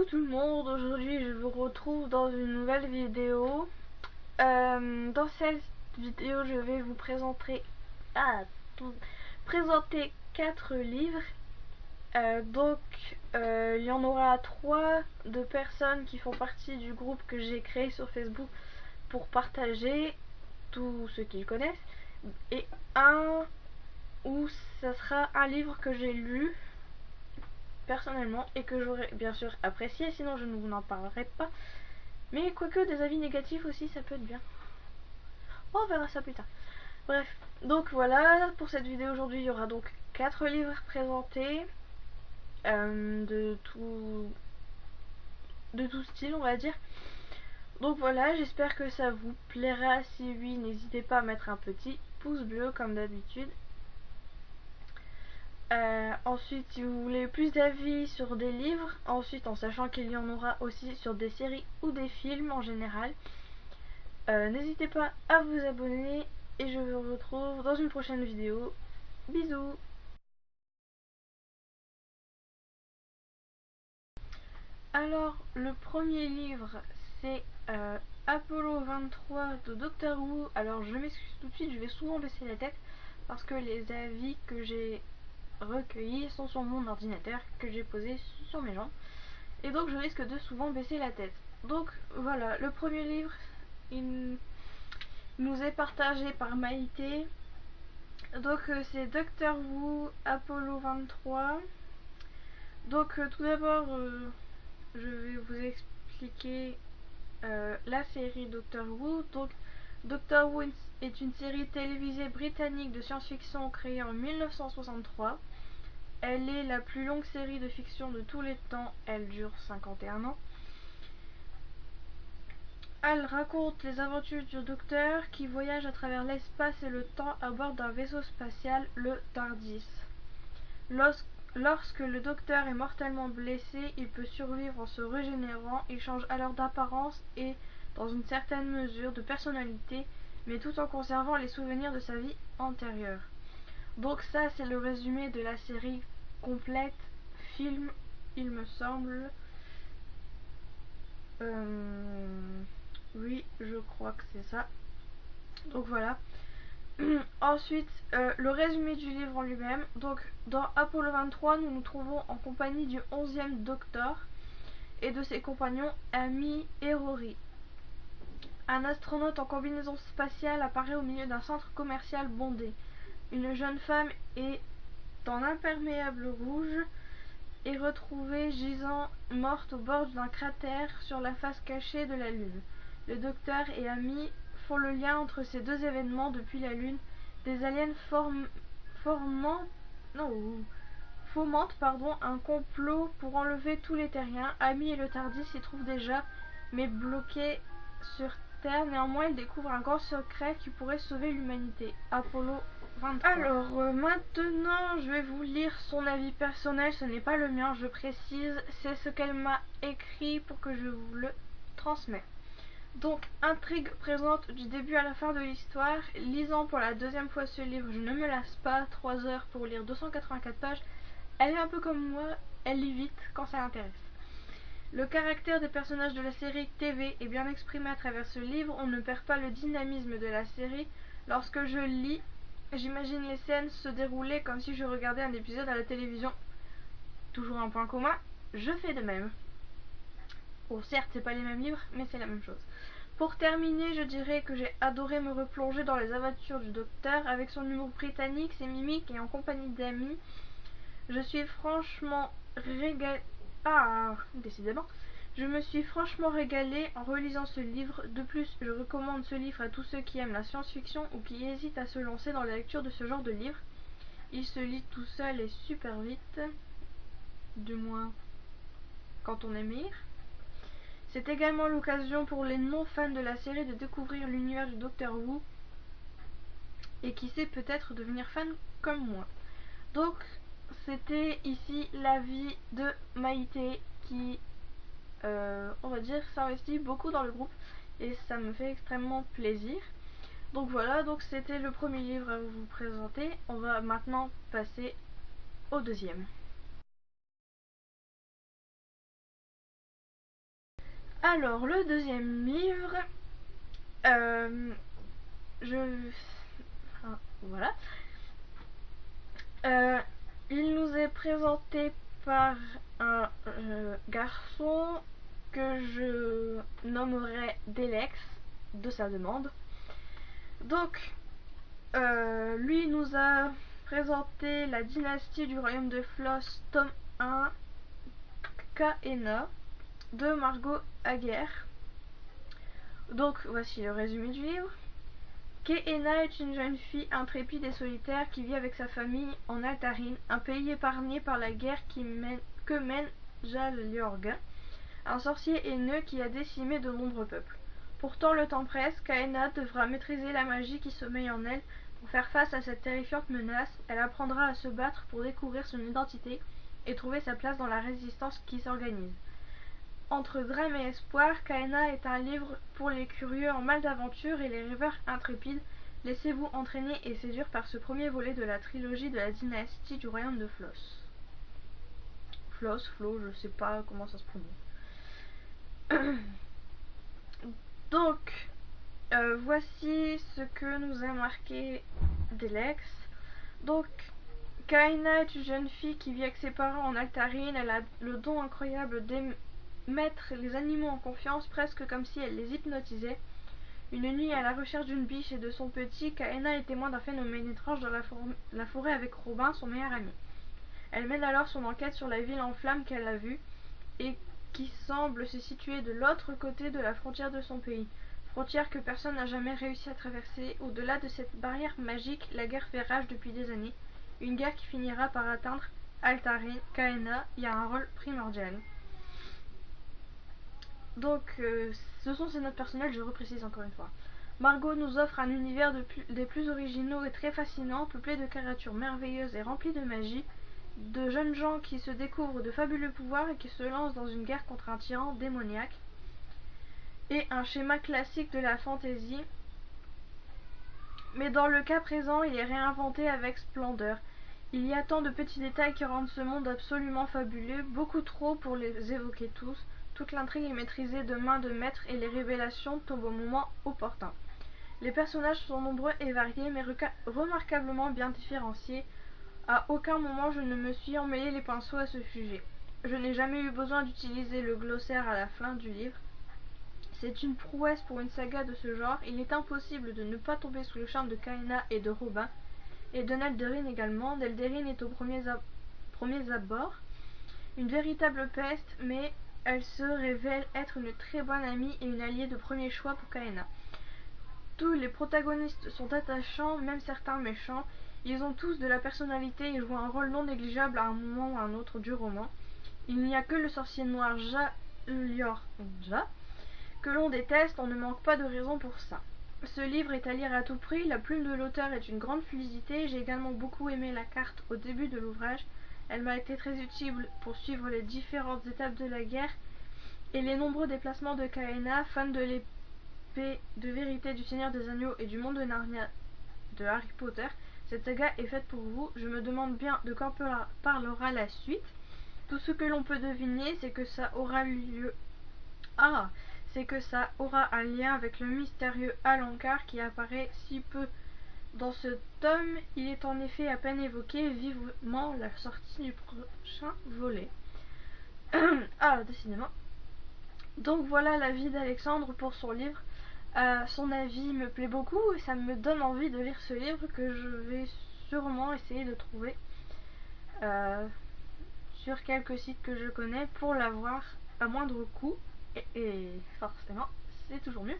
Coucou tout le monde, aujourd'hui je vous retrouve dans une nouvelle vidéo. Dans cette vidéo je vais vous présenter, présenter 4 livres. Il y en aura 3 de personnes qui font partie du groupe que j'ai créé sur Facebook pour partager tous ceux qu'ils connaissent. Et un où ça sera un livre que j'ai lu personnellement et que j'aurais bien sûr apprécié, sinon je ne vous en parlerai pas. Mais quoique des avis négatifs aussi, ça peut être bien. On verra ça plus tard. Bref, donc voilà, pour cette vidéo aujourd'hui, il y aura donc 4 livres présentés de tout style, on va dire. Donc voilà, j'espère que ça vous plaira. Si oui, n'hésitez pas à mettre un petit pouce bleu comme d'habitude. Ensuite, si vous voulez plus d'avis sur des livres, ensuite en sachant qu'il y en aura aussi sur des séries ou des films en général, n'hésitez pas à vous abonner et je vous retrouve dans une prochaine vidéo. Bisous. Alors, le premier livre, c'est Apollo 23 de Doctor Who. Alors, je m'excuse tout de suite, je vais souvent baisser la tête parce que les avis que j'ai recueillis sont sur mon ordinateur que j'ai posé sur mes jambes. Et donc, je risque de souvent baisser la tête. Donc, voilà, le premier livre, il nous est partagé par Maïté. Donc, c'est Doctor Who, Apollo 23. Donc, tout d'abord, je vais vous expliquer la série Doctor Who. Donc, Doctor Who est une série télévisée britannique de science-fiction créée en 1963. Elle est la plus longue série de fiction de tous les temps. Elle dure 51 ans. Elle raconte les aventures du Docteur qui voyage à travers l'espace et le temps à bord d'un vaisseau spatial, le TARDIS. Lorsque le Docteur est mortellement blessé, il peut survivre en se régénérant. Il change alors d'apparence et, dans une certaine mesure, de personnalité, mais tout en conservant les souvenirs de sa vie antérieure. Donc ça, c'est le résumé de la série complète, film, il me semble. Oui, je crois que c'est ça. Donc voilà. Ensuite, le résumé du livre en lui-même. Donc, dans Apollo 23, nous nous trouvons en compagnie du 11e Docteur et de ses compagnons Amy et Rory. Un astronaute en combinaison spatiale apparaît au milieu d'un centre commercial bondé. Une jeune femme est en imperméable rouge est retrouvée gisant morte au bord d'un cratère sur la face cachée de la Lune. Le Docteur et Amy font le lien entre ces deux événements depuis la Lune. Des aliens fomentent un complot pour enlever tous les terriens. Amy et le TARDIS s'y trouvent déjà, mais bloqués sur Terre. Néanmoins, ils découvrent un grand secret qui pourrait sauver l'humanité. Apollo 23. Alors, maintenant, je vais vous lire son avis personnel. Ce n'est pas le mien, je précise. C'est ce qu'elle m'a écrit pour que je vous le transmette. Donc, intrigue présente du début à la fin de l'histoire. Lisant pour la deuxième fois ce livre, je ne me lasse pas. 3 heures pour lire 284 pages. Elle est un peu comme moi, elle lit vite quand ça l'intéresse. Le caractère des personnages de la série TV est bien exprimé à travers ce livre. On ne perd pas le dynamisme de la série. Lorsque je lis, j'imagine les scènes se dérouler comme si je regardais un épisode à la télévision. Toujours un point commun, je fais de même. Bon, certes, c'est pas les mêmes livres, mais c'est la même chose. Pour terminer, je dirais que j'ai adoré me replonger dans les aventures du Docteur avec son humour britannique, ses mimiques et en compagnie d'amis. Je suis franchement régalée. Décidément. Je me suis franchement régalée en relisant ce livre. De plus, je recommande ce livre à tous ceux qui aiment la science-fiction ou qui hésitent à se lancer dans la lecture de ce genre de livre. Il se lit tout seul et super vite. Du moins, quand on aime lire. C'est également l'occasion pour les non-fans de la série de découvrir l'univers du Docteur Who et qui sait peut-être devenir fan comme moi. Donc, c'était ici l'avis de Maïté qui, on va dire, s'investit beaucoup dans le groupe et ça me fait extrêmement plaisir. Donc voilà, donc c'était le premier livre à vous présenter. On va maintenant passer au deuxième. Alors, le deuxième livre, voilà. Il nous est présenté par un garçon que je nommerai Delex, de sa demande. Donc, lui nous a présenté la dynastie du royaume de Floss, tome 1, Kaena, de Margot Aguerre. Donc, voici le résumé du livre. Kaena est une jeune fille intrépide et solitaire qui vit avec sa famille en Altarine, un pays épargné par la guerre que mène Jal-Jorg, un sorcier haineux qui a décimé de nombreux peuples. Pourtant, le temps presse, Kaena devra maîtriser la magie qui sommeille en elle. Pour faire face à cette terrifiante menace, elle apprendra à se battre pour découvrir son identité et trouver sa place dans la résistance qui s'organise. Entre drame et espoir, Kaena est un livre pour les curieux en mal d'aventure et les rêveurs intrépides. Laissez-vous entraîner et séduire par ce premier volet de la trilogie de la dynastie du royaume de Floss. Flo, je sais pas comment ça se prononce. Donc, voici ce que nous a marqué Delex. Donc, Kaena est une jeune fille qui vit avec ses parents en Altarine. Elle a le don incroyable mettre les animaux en confiance, presque comme si elle les hypnotisait. Une nuit, à la recherche d'une biche et de son petit, Kaena est témoin d'un phénomène étrange dans la forêt avec Robin, son meilleur ami. Elle mène alors son enquête sur la ville en flammes qu'elle a vue et qui semble se situer de l'autre côté de la frontière de son pays. Frontière que personne n'a jamais réussi à traverser. Au-delà de cette barrière magique, la guerre fait rage depuis des années. Une guerre qui finira par atteindre Altarine. Kaena y a un rôle primordial. Donc, ce sont ces notes personnelles, je reprécise encore une fois. Margot nous offre un univers des plus originaux et très fascinants, peuplé de créatures merveilleuses et rempli de magie, de jeunes gens qui se découvrent de fabuleux pouvoirs et qui se lancent dans une guerre contre un tyran démoniaque, et un schéma classique de la fantasy. Mais dans le cas présent, il est réinventé avec splendeur. Il y a tant de petits détails qui rendent ce monde absolument fabuleux, beaucoup trop pour les évoquer tous. Toute l'intrigue est maîtrisée de main de maître et les révélations tombent au moment opportun. Les personnages sont nombreux et variés, mais remarquablement bien différenciés. À aucun moment je ne me suis emmêlé les pinceaux à ce sujet. Je n'ai jamais eu besoin d'utiliser le glossaire à la fin du livre. C'est une prouesse pour une saga de ce genre. Il est impossible de ne pas tomber sous le charme de Kaena et de Robin, et de Nelderine également. Nelderine est aux premiers abords une véritable peste, mais elle se révèle être une très bonne amie et une alliée de premier choix pour Kaena. Tous les protagonistes sont attachants, même certains méchants. Ils ont tous de la personnalité et jouent un rôle non négligeable à un moment ou à un autre du roman. Il n'y a que le sorcier noir Jal-Jorg que l'on déteste, on ne manque pas de raison pour ça. Ce livre est à lire à tout prix, la plume de l'auteur est une grande fluidité. J'ai également beaucoup aimé la carte au début de l'ouvrage. Elle m'a été très utile pour suivre les différentes étapes de la guerre et les nombreux déplacements de Kaena, fan de l'épée de vérité du Seigneur des Anneaux et du monde de Narnia de Harry Potter. Cette saga est faite pour vous. Je me demande bien de quand parlera la suite. Tout ce que l'on peut deviner, c'est que ça aura lieu. C'est que ça aura un lien avec le mystérieux Alucard qui apparaît si peu dans ce tome. Il est en effet à peine évoqué, vivement la sortie du prochain volet. Décidément. Donc voilà l'avis d'Alexandre pour son livre. Son avis me plaît beaucoup et ça me donne envie de lire ce livre que je vais sûrement essayer de trouver sur quelques sites que je connais pour l'avoir à moindre coût. Et forcément, c'est toujours mieux.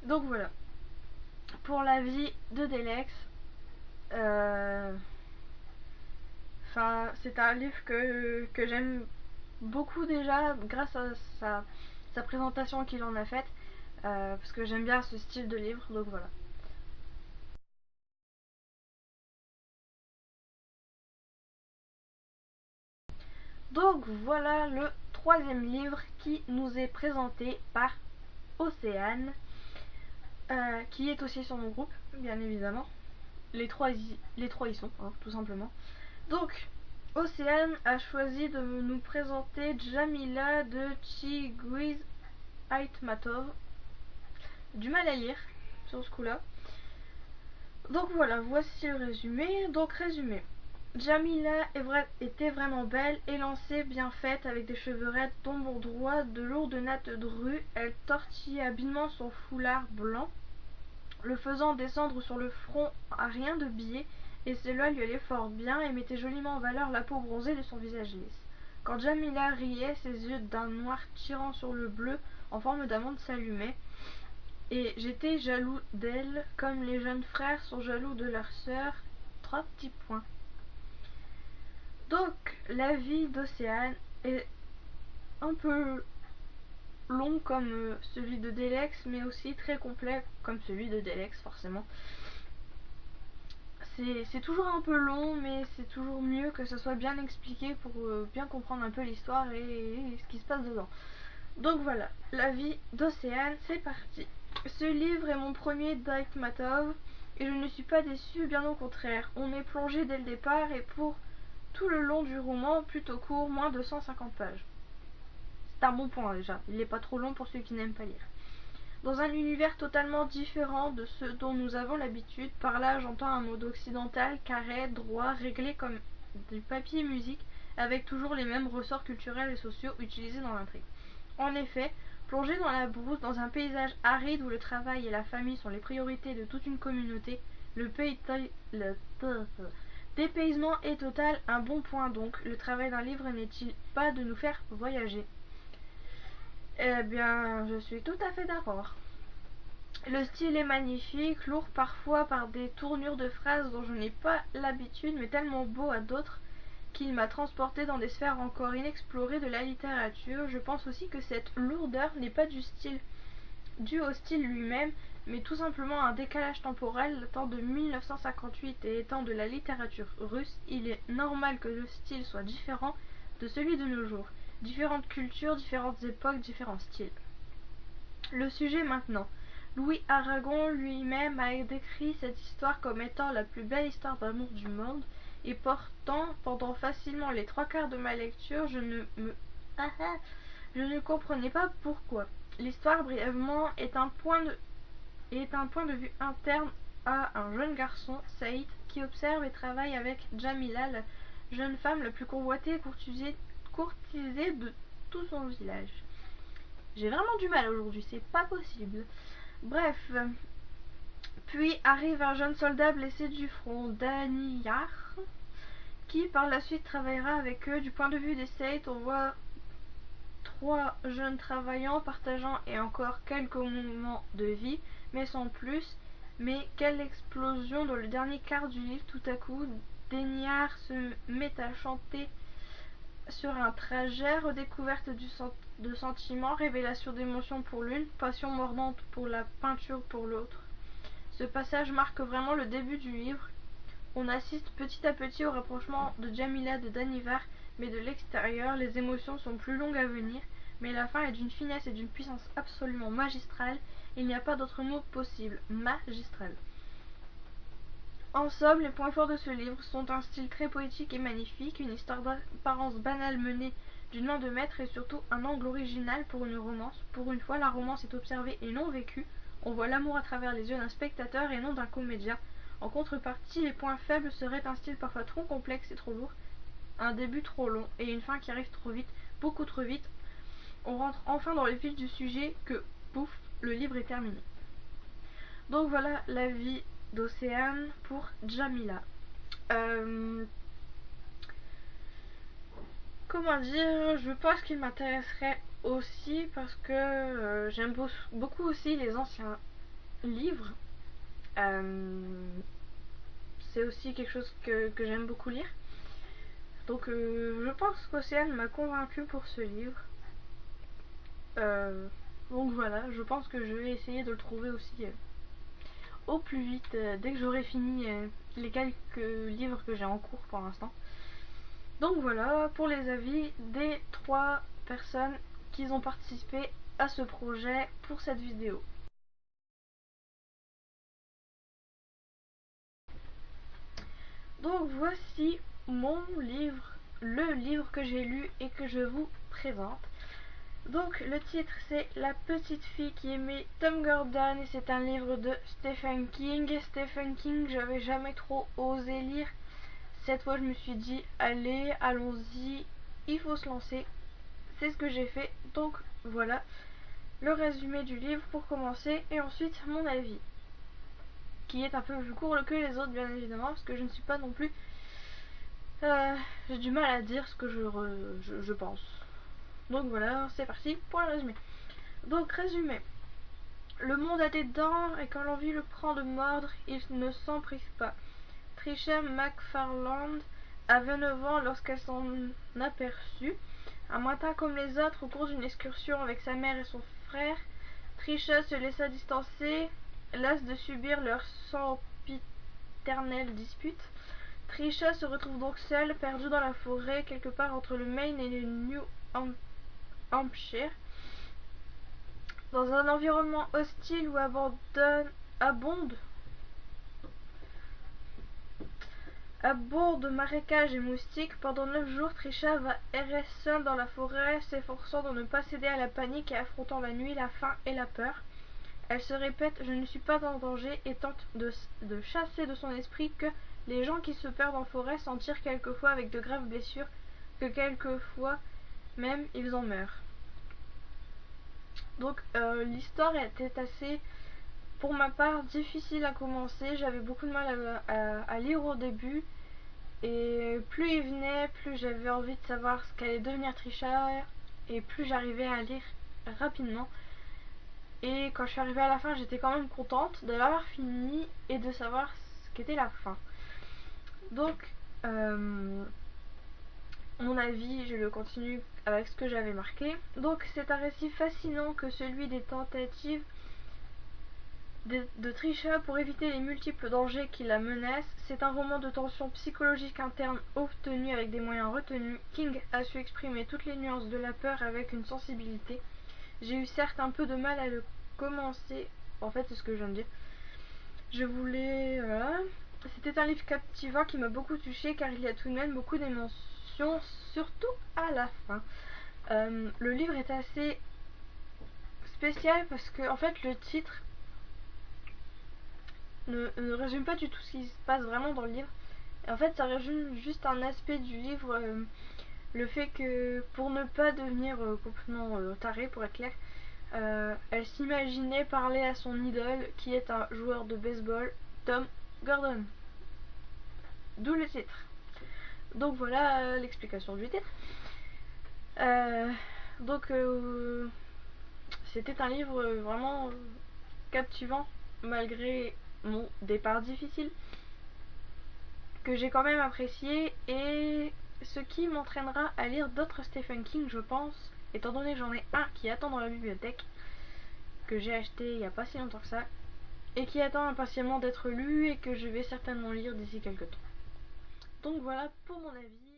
Donc voilà. Pour l'avis de Delex, c'est un livre que j'aime beaucoup déjà grâce à sa présentation qu'il en a faite, parce que j'aime bien ce style de livre, donc voilà. Donc voilà le troisième livre qui nous est présenté par Océane, qui est aussi sur mon groupe, bien évidemment. Les trois y sont, hein, tout simplement. Donc, Océane a choisi de nous présenter Jamila de Chiguiz Aitmatov. Du mal à lire sur ce coup-là. Donc voilà, voici le résumé. Donc résumé. Jamila était vraiment belle, élancée, bien faite, avec des cheveux raides tombant droit, de lourdes nattes drues. Elle tortillait habilement son foulard blanc, le faisant descendre sur le front à rien de biais, et cela lui allait fort bien et mettait joliment en valeur la peau bronzée de son visage lisse. Quand Jamila riait, ses yeux d'un noir tirant sur le bleu en forme d'amande s'allumaient, et j'étais jaloux d'elle, comme les jeunes frères sont jaloux de leur sœur. 3 petits points. Donc, la vie d'Océane est un peu long comme celui de Delex, mais aussi très complet comme celui de Delex, forcément. C'est toujours un peu long, mais c'est toujours mieux que ce soit bien expliqué pour bien comprendre un peu l'histoire et ce qui se passe dedans. Donc voilà, la vie d'Océane, c'est parti. Ce livre est mon premier d'Aitmatov et je ne suis pas déçue, bien au contraire. On est plongé dès le départ et pour tout le long du roman, plutôt court, moins de 150 pages. C'est un bon point déjà, il n'est pas trop long pour ceux qui n'aiment pas lire. Dans un univers totalement différent de ce dont nous avons l'habitude, par là j'entends un mode occidental, carré, droit, réglé comme du papier musique, avec toujours les mêmes ressorts culturels et sociaux utilisés dans l'intrigue. En effet, plongé dans la brousse, dans un paysage aride où le travail et la famille sont les priorités de toute une communauté, le dépaysement est total. Un bon point donc. Le travail d'un livre n'est-il pas de nous faire voyager? Eh bien, je suis tout à fait d'accord. Le style est magnifique, lourd parfois par des tournures de phrases dont je n'ai pas l'habitude, mais tellement beau à d'autres qu'il m'a transporté dans des sphères encore inexplorées de la littérature. Je pense aussi que cette lourdeur n'est pas due au style lui-même, mais tout simplement à un décalage temporel datant de 1958 et étant de la littérature russe, il est normal que le style soit différent de celui de nos jours. Différentes cultures, différentes époques, différents styles. Le sujet maintenant. Louis Aragon lui-même a décrit cette histoire comme étant la plus belle histoire d'amour du monde, et pourtant, pendant facilement les 3/4 de ma lecture, je ne comprenais pas pourquoi. L'histoire, brièvement, est un point de vue interne à un jeune garçon, Saïd, qui observe et travaille avec Jamila, la jeune femme la plus convoitée et courtisée de tout son village. J'ai vraiment du mal aujourd'hui, c'est pas possible. Bref, puis arrive un jeune soldat blessé du front, Daniyar, qui par la suite travaillera avec eux. Du point de vue des Saïd, on voit 3 jeunes travaillant, partageant et encore quelques moments de vie, mais sans plus. Mais quelle explosion dans le dernier quart du livre, tout à coup, Daniyar se met à chanter sur un trajet, redécouverte de sentiments, révélation d'émotions pour l'une, passion mordante pour la peinture pour l'autre. Ce passage marque vraiment le début du livre. On assiste petit à petit au rapprochement de Jamila de Danivar, mais de l'extérieur, les émotions sont plus longues à venir, mais la fin est d'une finesse et d'une puissance absolument magistrale. Il n'y a pas d'autre mot possible. Magistral. En somme, les points forts de ce livre sont un style très poétique et magnifique, une histoire d'apparence banale menée d'une main de maître et surtout un angle original pour une romance. Pour une fois, la romance est observée et non vécue. On voit l'amour à travers les yeux d'un spectateur et non d'un comédien. En contrepartie, les points faibles seraient un style parfois trop complexe et trop lourd, un début trop long et une fin qui arrive trop vite, beaucoup trop vite. On rentre enfin dans le vif du sujet que, pouf, le livre est terminé. Donc voilà la vie d'Océane pour Jamila. Comment dire, je pense qu'il m'intéresserait aussi parce que j'aime beaucoup aussi les anciens livres. C'est aussi quelque chose que j'aime beaucoup lire. Donc je pense qu'Océane m'a convaincue pour ce livre. Donc voilà, je pense que je vais essayer de le trouver aussi au plus vite dès que j'aurai fini les quelques livres que j'ai en cours pour l'instant. Donc voilà pour les avis des 3 personnes qui ont participé à ce projet pour cette vidéo. Donc voici mon livre, le livre que j'ai lu et que je vous présente. Donc le titre c'est La petite fille qui aimait Tom Gordon et c'est un livre de Stephen King. Stephen King, j'avais jamais trop osé lire. Cette fois je me suis dit allez, allons-y, il faut se lancer. C'est ce que j'ai fait, donc voilà le résumé du livre pour commencer et ensuite mon avis, qui est un peu plus court que les autres bien évidemment parce que je ne suis pas non plus... j'ai du mal à dire ce que je pense. Donc voilà, c'est parti pour le résumé. Donc résumé. Le monde a des dents et quand l'envie le prend de mordre, il ne s'en prive pas. Trisha McFarland avait 9 ans lorsqu'elle s'en aperçut. Un matin comme les autres, au cours d'une excursion avec sa mère et son frère, Trisha se laissa distancer, lasse de subir leur sempiternelle dispute. Trisha se retrouve donc seule, perdue dans la forêt, quelque part entre le Maine et le New Hampshire, dans un environnement hostile où abondent marécages et moustiques. Pendant 9 jours, Trisha va errer seule dans la forêt, s'efforçant de ne pas céder à la panique et affrontant la nuit, la faim et la peur. Elle se répète « Je ne suis pas en danger » et tente de chasser de son esprit que les gens qui se perdent en forêt s'en tirent quelquefois avec de graves blessures, que quelquefois même ils en meurent. Donc l'histoire était assez, pour ma part, difficile à commencer. J'avais beaucoup de mal à lire au début. Et plus il venait, plus j'avais envie de savoir ce qu'allait devenir Trisha. Et plus j'arrivais à lire rapidement. Et quand je suis arrivée à la fin, j'étais quand même contente de l'avoir fini et de savoir ce qu'était la fin. Donc, mon avis, je le continue avec ce que j'avais marqué. Donc, c'est un récit fascinant que celui des tentatives de Trisha pour éviter les multiples dangers qui la menacent. C'est un roman de tension psychologique interne obtenu avec des moyens retenus. King a su exprimer toutes les nuances de la peur avec une sensibilité. J'ai eu certes un peu de mal à le commencer. En fait, c'est ce que je viens de dire. Je voulais... Voilà. C'était un livre captivant qui m'a beaucoup touchée car il y a tout de même beaucoup d'émotions, surtout à la fin. Le livre est assez spécial parce que en fait le titre ne résume pas du tout ce qui se passe vraiment dans le livre. Et en fait ça résume juste un aspect du livre, le fait que pour ne pas devenir complètement tarée pour être clair, elle s'imaginait parler à son idole qui est un joueur de baseball, Tom Gordon. D'où le titre. Donc voilà l'explication du titre. Donc c'était un livre vraiment captivant malgré mon départ difficile, que j'ai quand même apprécié et ce qui m'entraînera à lire d'autres Stephen King, je pense, étant donné que j'en ai un qui attend dans la bibliothèque, que j'ai acheté il n'y a pas si longtemps que ça, et qui attend impatiemment d'être lu et que je vais certainement lire d'ici quelques temps. Donc voilà pour mon avis.